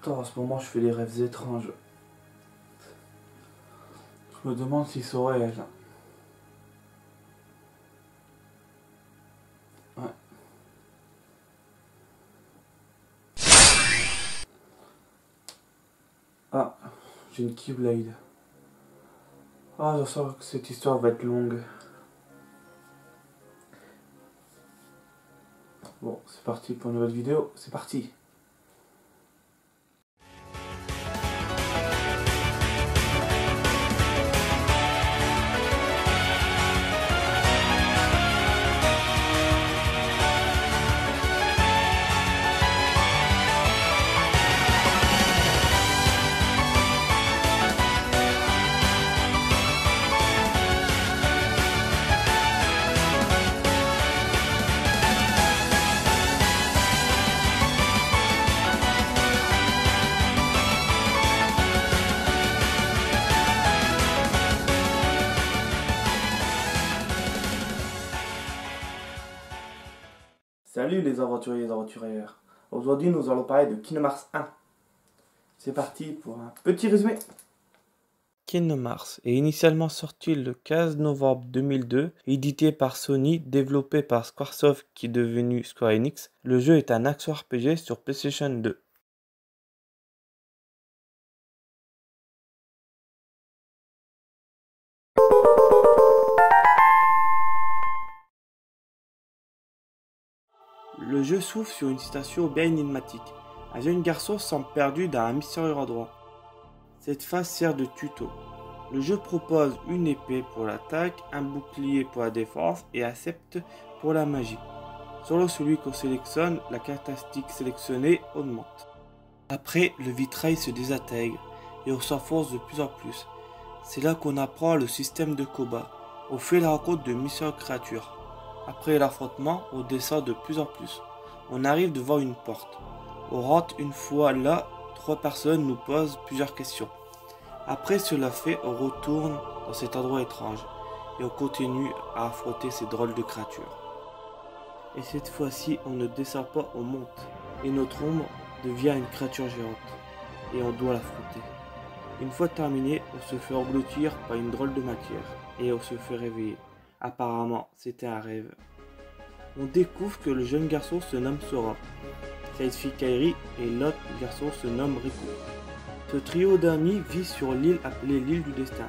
Putain, en ce moment, je fais des rêves étranges. Je me demande s'ils sont réels. Ouais. Ah, j'ai une Keyblade. Ah, je sens que cette histoire va être longue. Bon, c'est parti pour une nouvelle vidéo. C'est parti. Salut les aventuriers et aventurières. Aujourd'hui nous allons parler de Kingdom Hearts 1. C'est parti pour un petit résumé. Kingdom Hearts est initialement sorti le 15 novembre 2002, édité par Sony, développé par Squaresoft qui est devenu Square Enix. Le jeu est un action RPG sur PlayStation 2. Le jeu s'ouvre sur une station bien énigmatique. Un jeune garçon semble perdu dans un mystérieux endroit. Cette phase sert de tuto. Le jeu propose une épée pour l'attaque, un bouclier pour la défense et un sceptre pour la magie. Selon celui qu'on sélectionne, la caractéristique sélectionnée augmente. Après, le vitrail se désintègre et on s'enfonce de plus en plus. C'est là qu'on apprend le système de combat. On fait la rencontre de mystérieuses créatures. Après l'affrontement, on descend de plus en plus. On arrive devant une porte. On rentre une fois là, 3 personnes nous posent plusieurs questions. Après cela fait, on retourne dans cet endroit étrange et on continue à affronter ces drôles de créatures. Et cette fois-ci, on ne descend pas, on monte. Et notre ombre devient une créature géante. Et on doit l'affronter. Une fois terminé, on se fait engloutir par une drôle de matière. Et on se fait réveiller. Apparemment, c'était un rêve. On découvre que le jeune garçon se nomme Sora. Sa fille Kairi et l'autre garçon se nomme Riku. Ce trio d'amis vit sur l'île appelée l'île du destin.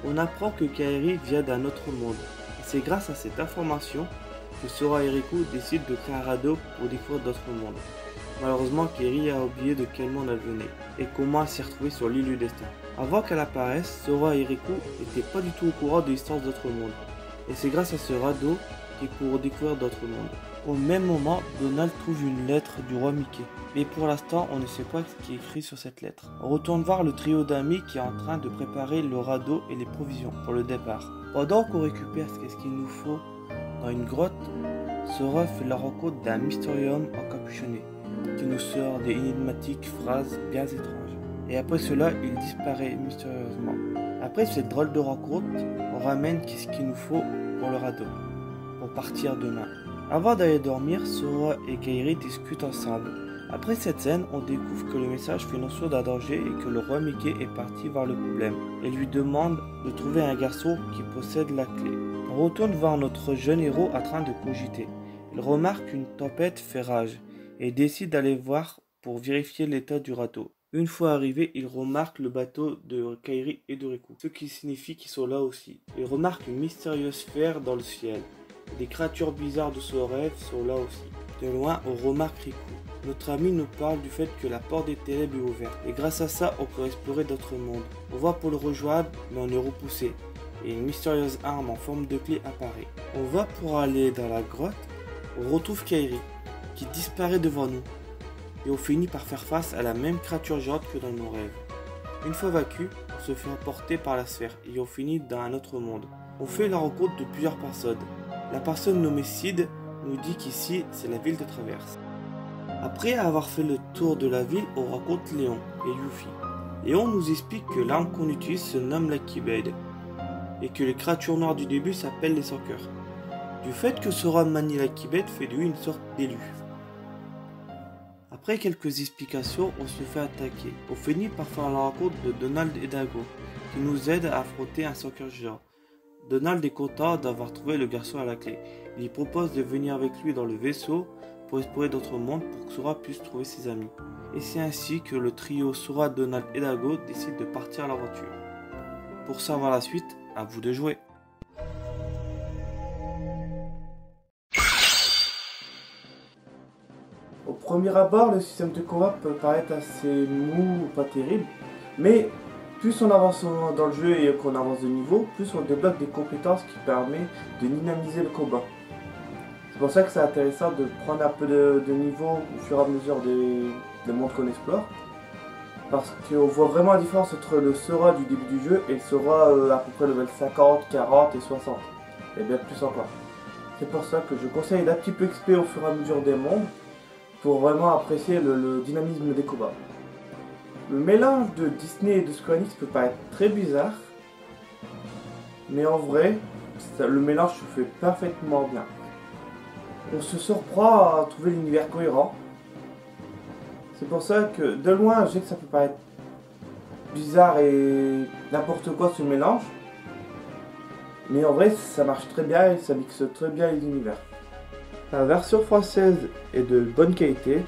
On apprend que Kairi vient d'un autre monde. Et c'est grâce à cette information que Sora et Riku décident de créer un radeau pour découvrir d'autres mondes. Malheureusement, Kairi a oublié de quel monde elle venait et comment elle s'est retrouvée sur l'île du destin. Avant qu'elle apparaisse, Sora et Riku n'étaient pas du tout au courant de l'histoire d'autres mondes. Et c'est grâce à ce radeau qu'ils pourront découvrir d'autres mondes. Au même moment, Donald trouve une lettre du roi Mickey. Mais pour l'instant, on ne sait pas ce qui est écrit sur cette lettre. On retourne voir le trio d'amis qui est en train de préparer le radeau et les provisions pour le départ. Pendant qu'on récupère ce qu'il nous faut dans une grotte, Sora fait la rencontre d'un mystérieux homme encapuchonné qui nous sort des énigmatiques phrases bien étranges. Et après cela, il disparaît mystérieusement. Après cette drôle de rencontre, on ramène ce qu'il nous faut pour le radeau, pour partir demain. Avant d'aller dormir, Sora et Kairi discutent ensemble. Après cette scène, on découvre que le message fait mention d'un danger et que le roi Mickey est parti voir le problème et lui demande de trouver un garçon qui possède la clé. On retourne voir notre jeune héros en train de cogiter. Il remarque qu'une tempête fait rage et décide d'aller voir pour vérifier l'état du radeau. Une fois arrivé, il remarque le bateau de Kairi et de Riku, ce qui signifie qu'ils sont là aussi. Il remarque une mystérieuse sphère dans le ciel. Des créatures bizarres de ce rêve sont là aussi. De loin, on remarque Riku. Notre ami nous parle du fait que la porte des ténèbres est ouverte. Et grâce à ça, on peut explorer d'autres mondes. On va pour le rejoindre, mais on est repoussé. Et une mystérieuse arme en forme de clé apparaît. On va pour aller dans la grotte. On retrouve Kairi, qui disparaît devant nous. Et on finit par faire face à la même créature géante que dans nos rêves. Une fois vaincu, on se fait emporter par la sphère et on finit dans un autre monde. On fait la rencontre de plusieurs personnes. La personne nommée Sid nous dit qu'ici, c'est la ville de Traverse. Après avoir fait le tour de la ville, on rencontre Léon et Yuffie. Léon nous explique que l'arme qu'on utilise se nomme la Keyblade et que les créatures noires du début s'appellent les sans-cœurs. Du fait que Sora manie la kibette fait de lui une sorte d'élu. Après quelques explications, on se fait attaquer. On finit par faire la rencontre de Donald et Dago, qui nous aident à affronter un soccer géant. Donald est content d'avoir trouvé le garçon à la clé. Il lui propose de venir avec lui dans le vaisseau pour explorer d'autres mondes pour que Sora puisse trouver ses amis. Et c'est ainsi que le trio Sora, Donald et Dago décide de partir à l'aventure. Pour savoir la suite, à vous de jouer. Au premier abord, le système de combat peut paraître assez mou ou pas terrible, mais plus on avance dans le jeu et qu'on avance de niveau, plus on débloque des compétences qui permettent de dynamiser le combat. C'est pour ça que c'est intéressant de prendre un peu de niveau au fur et à mesure des mondes qu'on explore. Parce qu'on voit vraiment la différence entre le Sora du début du jeu et le Sora à peu près level 50, 40 et 60. Et bien plus encore. C'est pour ça que je conseille d'un petit peu XP au fur et à mesure des mondes pour vraiment apprécier le dynamisme des combats. Le mélange de Disney et de Square Enix peut paraître très bizarre, mais en vrai, le mélange se fait parfaitement bien. On se surprend à trouver l'univers cohérent. C'est pour ça que de loin, je sais que ça peut paraître bizarre et n'importe quoi ce mélange, mais en vrai, ça marche très bien et ça mixe très bien les univers. La version française est de bonne qualité.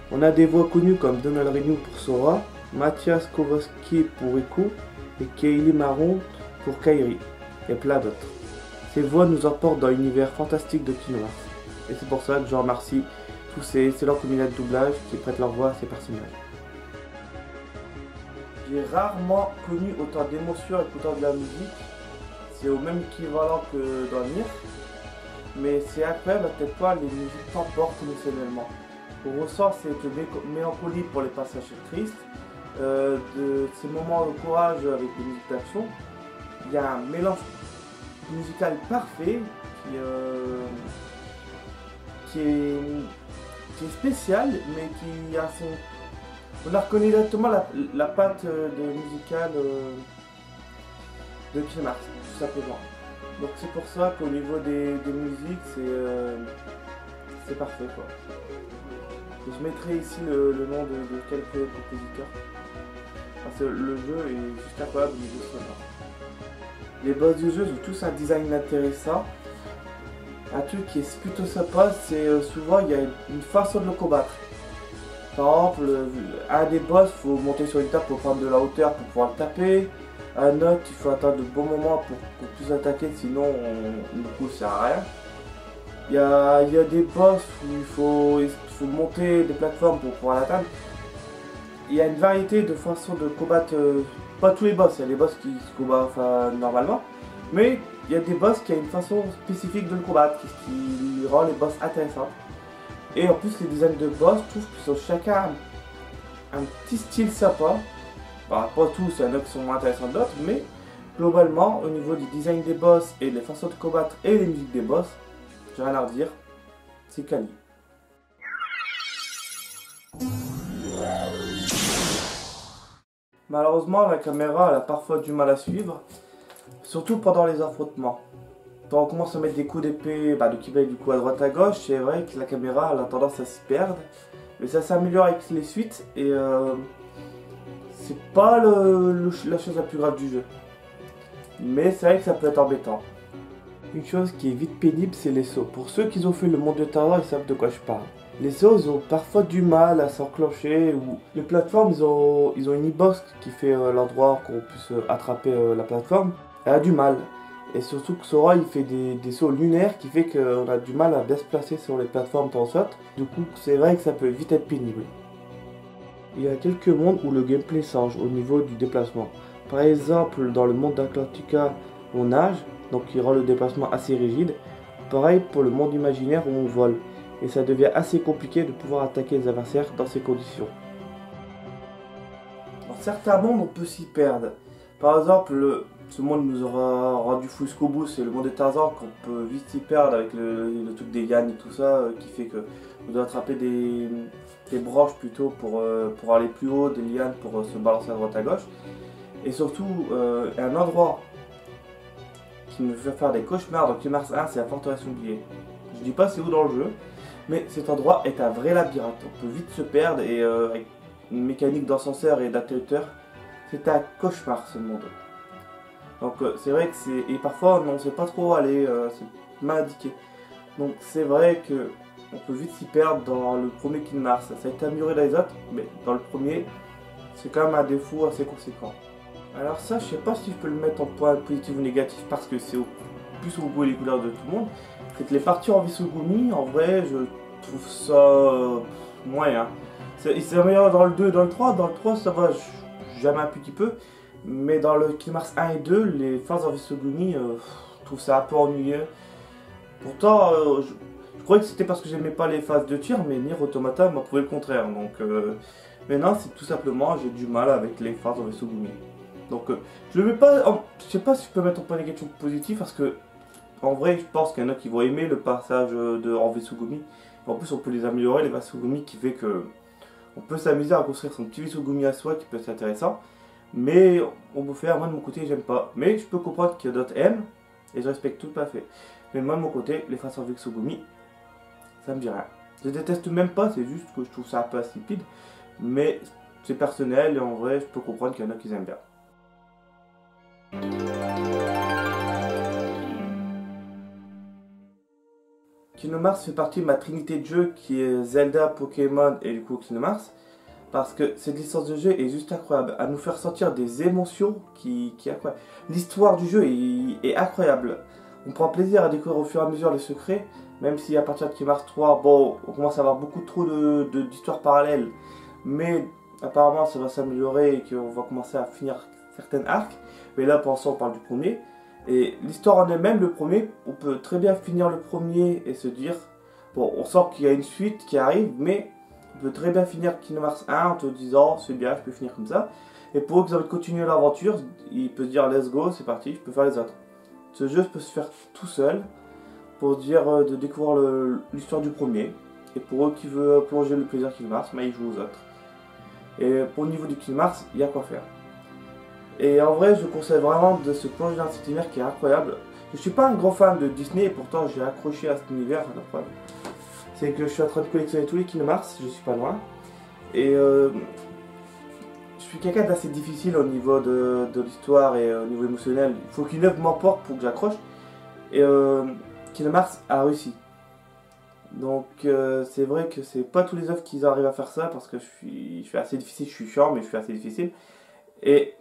On a des voix connues comme Donald Renew pour Sora, Mathias Kowalski pour Riku et Kaylee Marron pour Kairi, et plein d'autres. Ces voix nous emportent dans l'univers fantastique de Kingdom Hearts. Et c'est pour ça que je remercie tous ces excellents combinats de doublage qui prêtent leur voix à ces personnages. J'ai rarement connu autant d'émotions écoutant de la musique. C'est au même équivalent que dans Nier. Mais c'est incroyable à quel point les musiques t'emportent émotionnellement. On ressent cette mélancolie pour les passages tristes, de ces moments de courage avec les musiques d'action. Il y a un mélange musical parfait qui est spécial, mais qui a son... On a reconnu directement la patte musicale de Kingdom Hearts, tout simplement. Donc c'est pour ça qu'au niveau des musiques, c'est parfait quoi. Et je mettrai ici le nom de quelques compositeurs. Parce que le jeu est juste incroyable au niveau sonore. Les boss du jeu ont tous un design intéressant. Un truc qui est plutôt sympa, c'est souvent il y a une façon de le combattre. Par exemple, un des boss, il faut monter sur une table pour prendre de la hauteur pour pouvoir le taper. Un autre, il faut attendre de bons moments pour puisse attaquer, sinon le coup ça sert à rien. Il y a des boss où il faut monter des plateformes pour pouvoir l'atteindre. Il y a une variété de façons de combattre, pas tous les boss, il y a des boss qui se combattent normalement, mais il y a des boss qui ont une façon spécifique de le combattre, qui rend les boss intéressants. Et en plus les designs de boss, je trouve qu'ils ont chacun un petit style sympa. Bah, pas tous, il y en a qui sont moins intéressants que d'autres, mais globalement, au niveau du design des boss et des façons de combattre et les musiques des boss, j'ai rien à redire, c'est quali. Malheureusement, la caméra elle a parfois du mal à suivre, surtout pendant les affrontements. Quand on commence à mettre des coups d'épée qui va du coup à droite à gauche, c'est vrai que la caméra elle a tendance à se perdre, mais ça s'améliore avec les suites et c'est pas la chose la plus grave du jeu. Mais c'est vrai que ça peut être embêtant. Une chose qui est vite pénible, c'est les sauts. Pour ceux qui ont fait le monde de Tarzan, ils savent de quoi je parle. Les sauts, ils ont parfois du mal à s'enclencher. Ou les plateformes, ils ont une hitbox qui fait l'endroit qu'on puisse attraper la plateforme. Elle a du mal. Et surtout que Sora, il fait des sauts lunaires qui fait qu'on a du mal à bien se placer sur les plateformes quand on saute. Du coup, c'est vrai que ça peut vite être pénible. Il y a quelques mondes où le gameplay change au niveau du déplacement. Par exemple, dans le monde d'Atlantica, on nage, donc il rend le déplacement assez rigide. Pareil pour le monde imaginaire où on vole, et ça devient assez compliqué de pouvoir attaquer les adversaires dans ces conditions. Dans certains mondes, on peut s'y perdre. Par exemple, ce monde nous aura rendu fou jusqu'au bout, c'est le monde de Tarzan qu'on peut vite s'y perdre avec le truc des lianes et tout ça, qui fait que on doit attraper des branches plutôt pour aller plus haut, des lianes pour se balancer à droite à gauche. Et surtout un endroit qui me fait faire des cauchemars dans Kingdom Hearts 1, c'est la forteresse oubliée. Je dis pas c'est où dans le jeu, mais cet endroit est un vrai labyrinthe. On peut vite se perdre et avec une mécanique d'ascenseur et d'interrupteur, c'est un cauchemar ce monde. Donc c'est vrai que c'est... Et parfois on ne sait pas trop où aller, c'est mal indiqué. Donc c'est vrai que on peut vite s'y perdre dans le premier Kingdom Hearts. Ça a été amélioré dans les autres, mais dans le premier, c'est quand même un défaut assez conséquent. Alors ça, je sais pas si je peux le mettre en point positif ou négatif parce que c'est plus au goût et les couleurs de tout le monde. C'est que les parties en Visugumi, en vrai, je trouve ça moyen. Il s'est amélioré dans le 2 et dans le 3. Dans le 3, ça va, jamais un petit peu. Mais dans le Kingdom Hearts 1 et 2, les phases en Visugumi, je trouve ça un peu ennuyeux. Pourtant, je croyais que c'était parce que j'aimais pas les phases de tir, mais Nier Automata m'a prouvé le contraire. Donc maintenant, c'est tout simplement, j'ai du mal avec les phases en Visugumi. Donc je le mets pas, je sais pas si je peux mettre en point négatif ou positif parce que en vrai je pense qu'il y en a qui vont aimer le passage en Visugumi. En plus on peut les améliorer les Visugumi qui fait que on peut s'amuser à construire son petit Visugumi à soi qui peut être intéressant. Mais on peut faire, moi de mon côté j'aime pas. Mais je peux comprendre qu'il y a d'autres aiment et je respecte tout à fait. Mais moi de mon côté les phases en Visugumi ça me dit rien. Je déteste même pas, c'est juste que je trouve ça un peu insipide. Mais c'est personnel et en vrai je peux comprendre qu'il y en a qui aiment bien. Kingdom Hearts fait partie de ma trinité de jeux qui est Zelda, Pokémon et du coup Kingdom Hearts. Parce que cette licence de jeu est juste incroyable, à nous faire sentir des émotions qui incroyable. L'histoire du jeu est incroyable. On prend plaisir à découvrir au fur et à mesure les secrets, même si à partir de Kingdom Hearts 3, bon, on commence à avoir beaucoup trop d'histoires parallèles. Mais apparemment ça va s'améliorer et qu'on va commencer à finir certains arcs. Mais là pour l'instant on parle du premier. Et l'histoire en elle-même, le premier, on peut très bien finir le premier et se dire, bon, on sent qu'il y a une suite qui arrive, mais on peut très bien finir Kingdom Hearts 1 en te disant, c'est bien, je peux finir comme ça. Et pour eux qui ont envie de continuer l'aventure, il peut se dire, let's go, c'est parti, je peux faire les autres. Ce jeu peut se faire tout seul, pour dire de découvrir l'histoire du premier. Et pour eux qui veulent plonger le plaisir Kingdom Hearts, mais ils jouent aux autres. Et pour le niveau du Kingdom Hearts, il y a quoi faire. Et en vrai, je conseille vraiment de se plonger dans cet univers qui est incroyable. Je suis pas un gros fan de Disney et pourtant j'ai accroché à cet univers. C'est que je suis en train de collectionner tous les Kingdom Hearts, je suis pas loin. Et je suis quelqu'un d'assez difficile au niveau de l'histoire et au niveau émotionnel. Il faut qu'une œuvre m'emporte pour que j'accroche. Et Kingdom Hearts a réussi. Donc c'est vrai que c'est pas tous les œuvres qui arrivent à faire ça parce que je suis assez difficile, je suis chiant mais je suis assez difficile. Et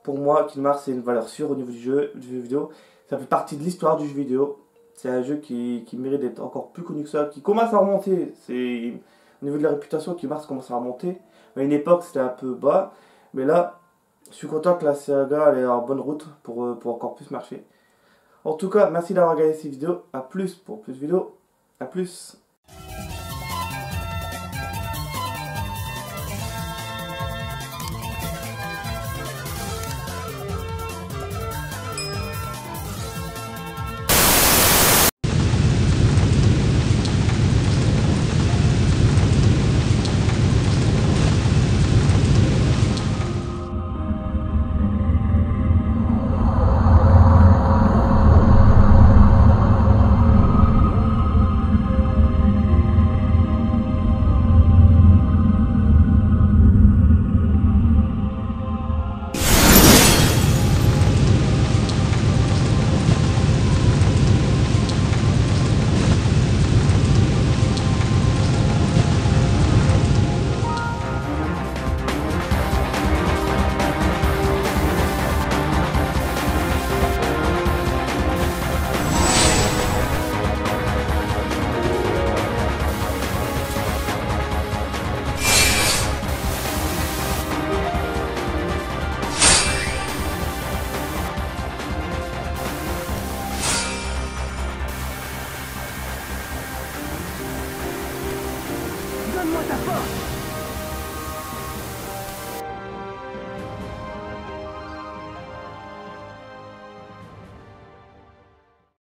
pour moi, Kingdom Hearts c'est une valeur sûre au niveau du jeu vidéo. Ça fait partie de l'histoire du jeu vidéo. C'est un jeu qui mérite d'être encore plus connu que ça, qui commence à remonter. Au niveau de la réputation, Kingdom Hearts commence à remonter. À une époque, c'était un peu bas. Mais là, je suis content que la saga elle est en bonne route pour encore plus marcher. En tout cas, merci d'avoir regardé cette vidéo. A plus pour plus de vidéos. A plus. Donne-moi ta force!